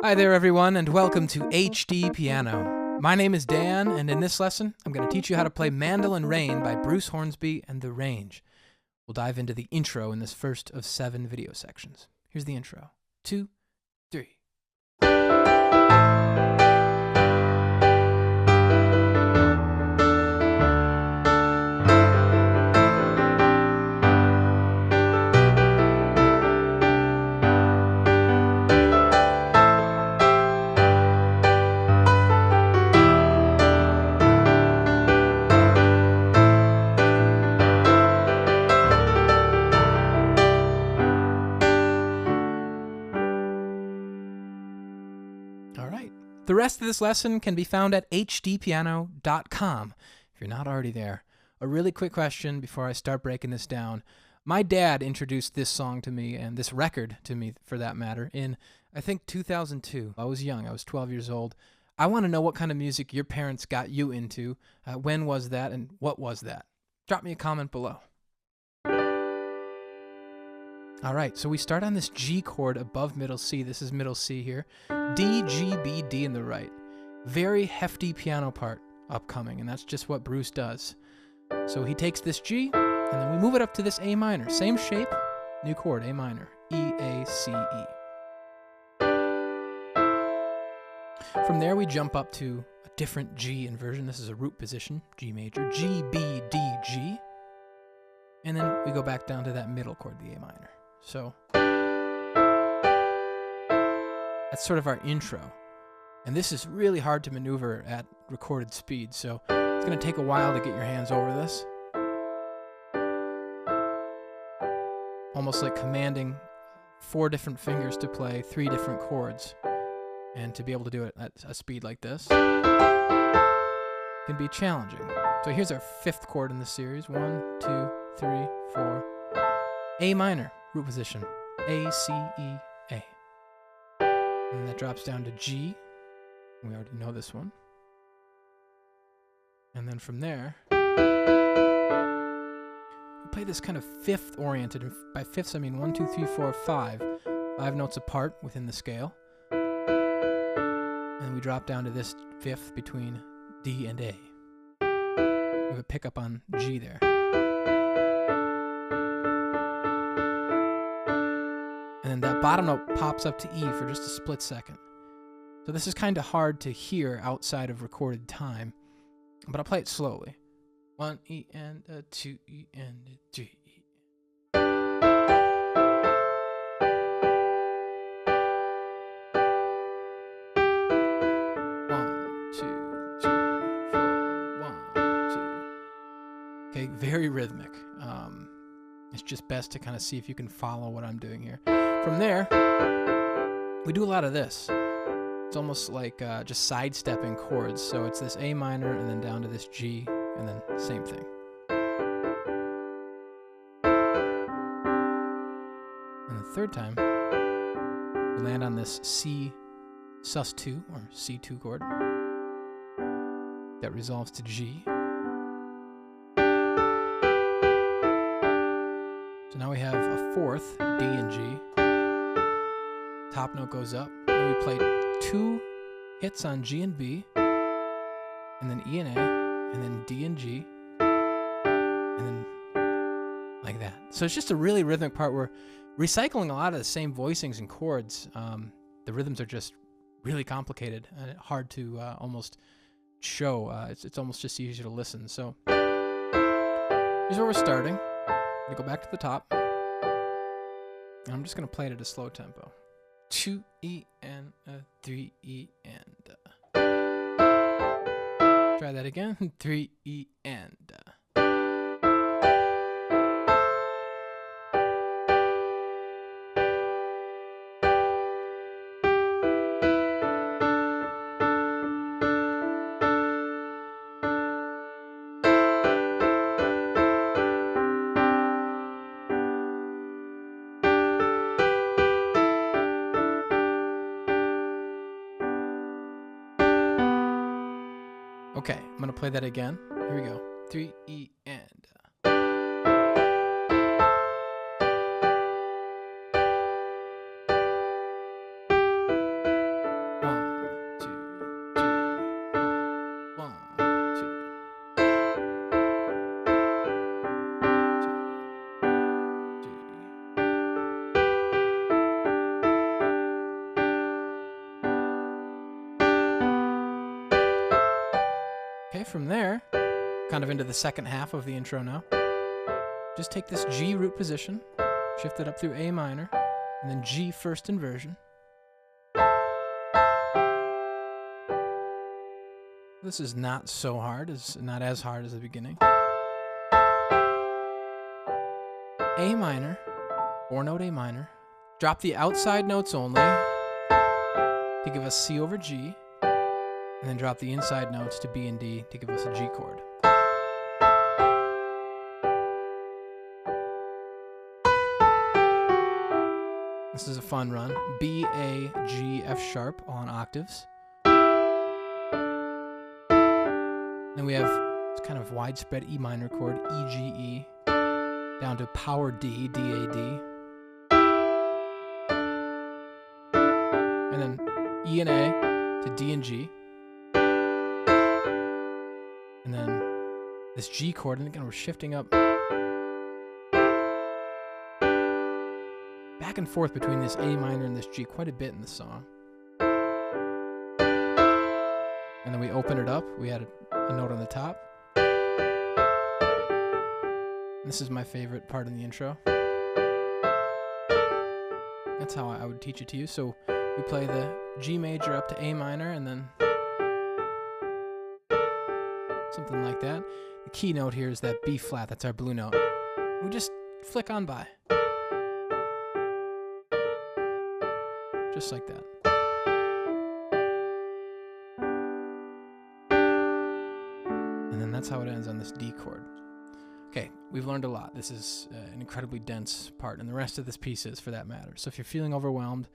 Hi there everyone and welcome to HDpiano. My name is Dan and in this lesson I'm going to teach you how to play Mandolin Rain by Bruce Hornsby and The Range. We'll dive into the intro in this first of 7 video sections. Here's the intro. 2, 3. Alright, the rest of this lesson can be found at HDpiano.com if you're not already there. A really quick question before I start breaking this down. My dad introduced this song to me, and this record to me for that matter, in I think 2002. I was young, I was 12 years old. I want to know what kind of music your parents got you into. When was that and what was that? Drop me a comment below. Alright, so we start on this G chord above middle C. This is middle C here. D, G, B, D in the right. Very hefty piano part upcoming, and that's just what Bruce does. So he takes this G, and then we move it up to this A minor. Same shape, new chord, A minor. E, A, C, E. From there we jump up to a different G inversion. This is a root position, G major. G, B, D, G. And then we go back down to that middle chord, the A minor. So that's sort of our intro. And this is really hard to maneuver at recorded speed, so it's going to take a while to get your hands over this. Almost like commanding 4 different fingers to play 3 different chords. And to be able to do it at a speed like this can be challenging. So here's our 5th chord in the series. 1, 2, 3, 4. A minor, root position. A, C, E, A. And that drops down to G. We already know this one. And then from there, we play this kind of 5th oriented. And by 5ths, I mean 1, 2, 3, 4, 5. 5 notes apart within the scale. And we drop down to this 5th between D and A. We have a pickup on G there. And then that bottom note pops up to E for just a split second. So this is kind of hard to hear outside of recorded time, but I'll play it slowly. 1 E and a 2 E and a 3 E. Okay, very rhythmic. It's just best to kind of see if you can follow what I'm doing here. From there, we do a lot of this. It's almost like just sidestepping chords. So it's this A minor and then down to this G and then same thing. And the third time, we land on this C sus2 or C2 chord that resolves to G. So now we have a 4th, D and G. Top note goes up. And we play 2 hits on G and B, and then E and A, and then D and G, and then like that. So it's just a really rhythmic part. We're recycling a lot of the same voicings and chords. The rhythms are just really complicated and hard to almost show. It's almost just easier to listen. So here's where we're starting. I'm going to go back to the top. And I'm just going to play it at a slow tempo. 2 E and a 3 E and try that again. 3 E and Okay, I'm going to play that again. Here we go. 3 E and Okay, from there, kind of into the second half of the intro now. Just take this G root position, shift it up through A minor, and then G first inversion. This is not so hard, it's not as hard as the beginning. A minor, 4-note A minor. Drop the outside notes only to give us C over G, and then drop the inside notes to B and D to give us a G chord. This is a fun run. B, A, G, F sharp, all on octaves. Then we have this kind of widespread E minor chord, E, G, E, down to power D, D, A, D. And then E and A to D and G. And then this G chord, and again we're shifting up back and forth between this A minor and this G quite a bit in the song. And then we open it up, we add a note on the top. And this is my favorite part in the intro. That's how I would teach it to you. So we play the G major up to A minor, and then something like that. The key note here is that B flat, that's our blue note. We just flick on by. Just like that. And then that's how it ends on this D chord. Okay, we've learned a lot. This is an incredibly dense part, and the rest of this piece is, for that matter. So if you're feeling overwhelmed,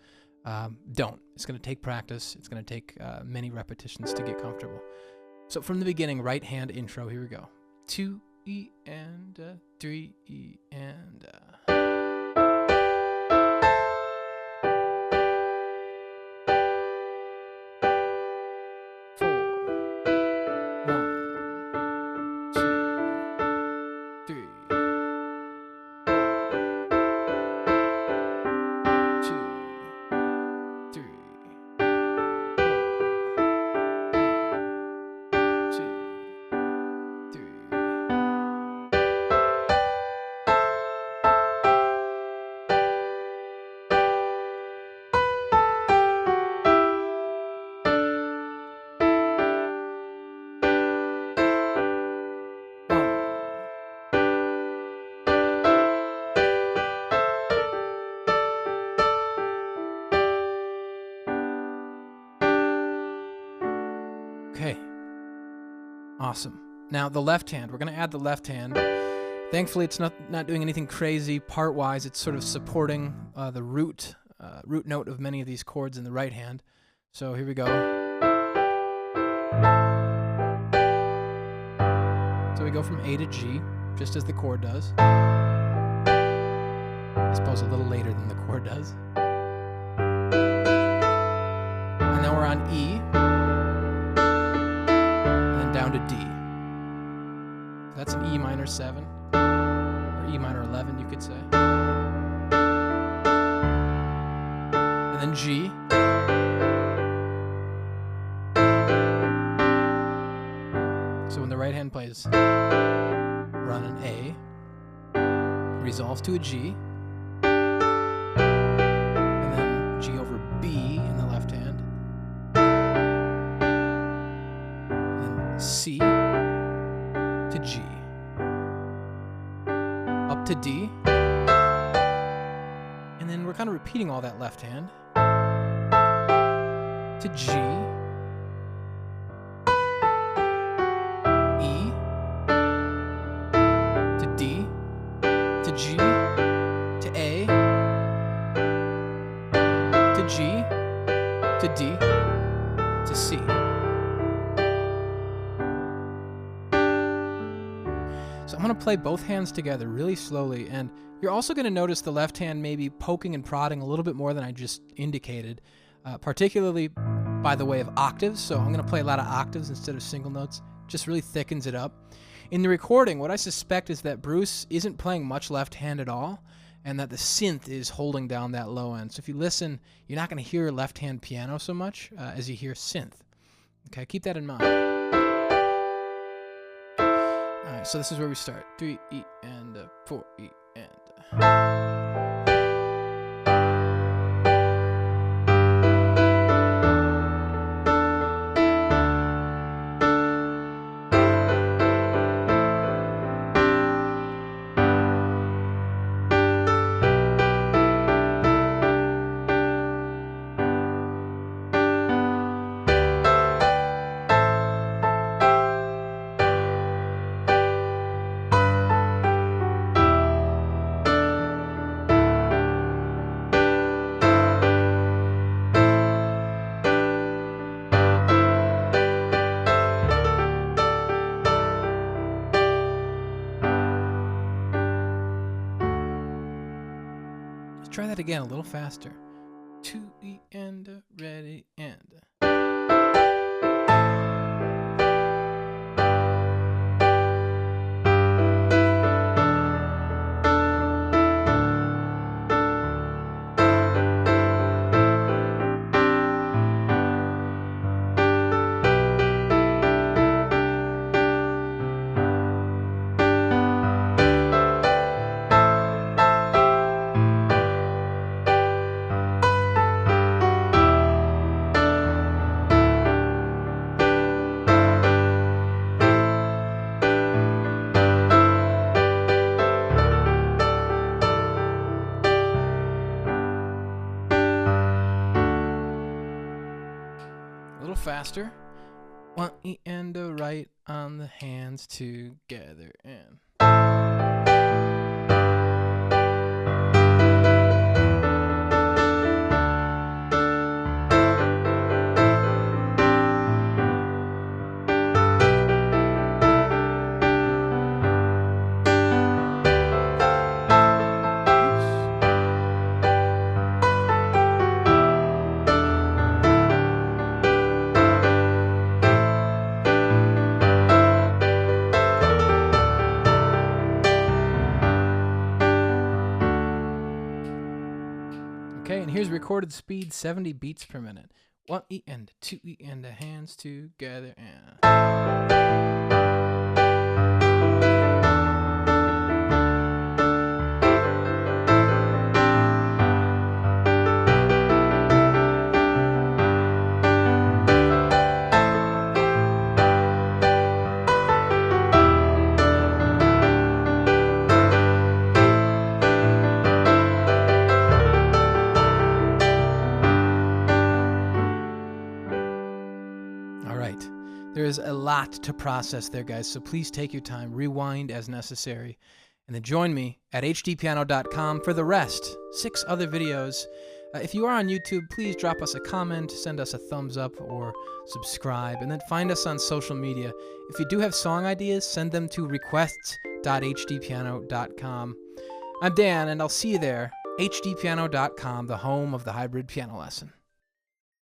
don't. It's going to take practice. It's going to take many repetitions to get comfortable. So from the beginning, right hand intro, here we go. 2 E and 3 E and 4. 1, 2, 3. 2, 3. Okay, awesome. Now the left hand, we're going to add the left hand. Thankfully, it's not doing anything crazy part-wise. It's sort of supporting the root note of many of these chords in the right hand. So here we go. So we go from A to G, just as the chord does. I suppose a little later than the chord does. And then we're on E. Down to D. That's an E minor 7, or E minor 11, you could say. And then G. So when the right hand plays, we're on an A, resolves to a G, and then G over B in the left hand. C to G, up to D, and then we're kind of repeating all that left hand to G, E, to D, to G, to A, to G, to D, to C. So I'm going to play both hands together really slowly, and you're also going to notice the left hand maybe poking and prodding a little bit more than I just indicated, particularly by the way of octaves. So I'm going to play a lot of octaves instead of single notes. Just really thickens it up. In the recording, what I suspect is that Bruce isn't playing much left hand at all, and that the synth is holding down that low end. So if you listen, you're not going to hear left hand piano so much as you hear synth. Okay, keep that in mind. Alright, so this is where we start. 3 E and 4 E and. Try that again a little faster. 2 E and ready and. A little faster. 1 E and a right on the hands together and. Okay, and here's recorded speed 70 beats per minute. 1 E and 2 E and the hands together and. There is a lot to process there, guys, so please take your time, rewind as necessary, and then join me at HDpiano.com for the rest, 6 other videos. If you are on YouTube, please drop us a comment, send us a thumbs up, or subscribe, and then find us on social media. If you do have song ideas, send them to requests.hdpiano.com. I'm Dan, and I'll see you there, HDpiano.com, the home of the hybrid piano lesson.